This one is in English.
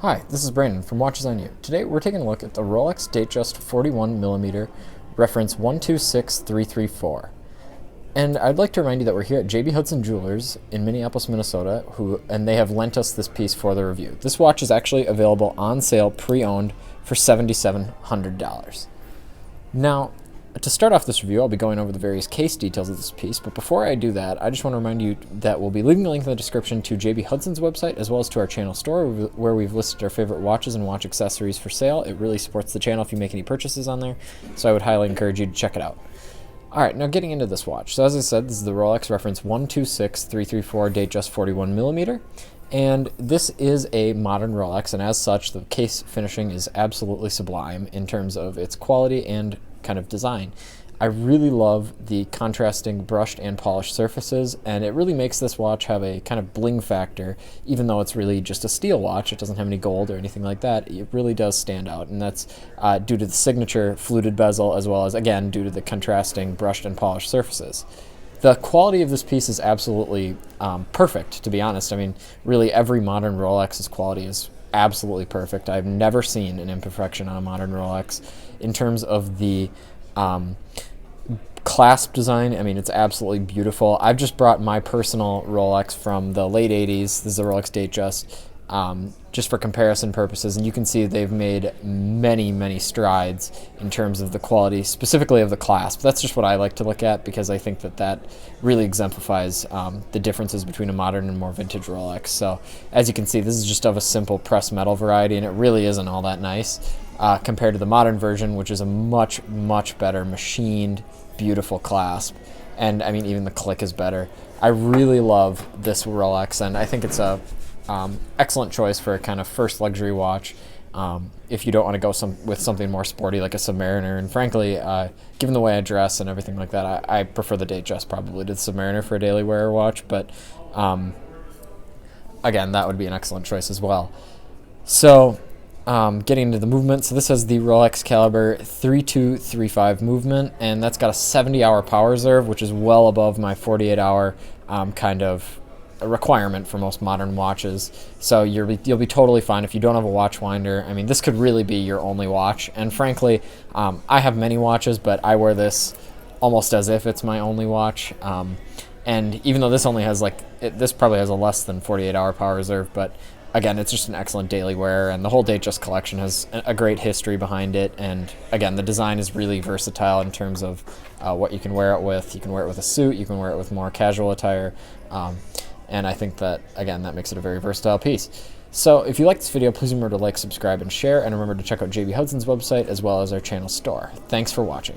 Hi, this is Brandon from Watches on You. Today we're taking a look at the Rolex Datejust 41mm reference 126334. And I'd like to remind you that we're here at JB Hudson Jewelers in Minneapolis, Minnesota, and they have lent us this piece for the review. This watch is actually available on sale pre-owned for $7,700. Now, to start off this review, I'll be going over the various case details of this piece, but before I do that, I just want to remind you that we'll be leaving a link in the description to JB Hudson's website, as well as to our channel store, where we've listed our favorite watches and watch accessories for sale. It really supports the channel if you make any purchases on there, so I would highly encourage you to check it out. Alright, now getting into this watch. So as I said, this is the Rolex reference 126334 Datejust 41mm, and this is a modern Rolex, and as such, the case finishing is absolutely sublime in terms of its quality and kind of design. I really love the contrasting brushed and polished surfaces, and it really makes this watch have a kind of bling factor. Even though it's really just a steel watch, it doesn't have any gold or anything like that, it really does stand out, and that's due to the signature fluted bezel, as well as, again, due to the contrasting brushed and polished surfaces. The quality of this piece is absolutely perfect, to be honest. I mean, really every modern Rolex's quality is absolutely perfect. I've never seen an imperfection on a modern Rolex. In terms of the clasp design, I mean, it's absolutely beautiful. I've just brought my personal Rolex from the late 80s. This is the Rolex Datejust, just for comparison purposes, and you can see they've made many strides in terms of the quality, specifically of the clasp. That's just what I like to look at, because I think that that really exemplifies the differences between a modern and more vintage Rolex. So as you can see, this is just of a simple pressed metal variety, and it really isn't all that nice compared to the modern version, which is a much better machined, beautiful clasp. And I mean, even the click is better. I really love this Rolex, and I think it's a excellent choice for a kind of first luxury watch if you don't want to go with something more sporty like a Submariner. And frankly, given the way I dress and everything like that, I prefer the Datejust probably to the Submariner for a daily wear watch. But again, that would be an excellent choice as well. So getting into the movement, so this has the Rolex Caliber 3235 movement, and that's got a 70-hour power reserve, which is well above my 48-hour kind of a requirement for most modern watches. So you'll be totally fine if you don't have a watch winder. I mean, this could really be your only watch, and frankly, I have many watches, but I wear this almost as if it's my only watch. And even though this only has this probably has a less than 48-hour power reserve, but again, it's just an excellent daily wear, and the whole Datejust collection has a great history behind it. And again, the design is really versatile in terms of what you can wear it with. You can wear it with a suit, you can wear it with more casual attire, and I think that, again, that makes it a very versatile piece. So if you like this video, please remember to like, subscribe, and share, and remember to check out JB Hudson's website as well as our channel store. Thanks for watching.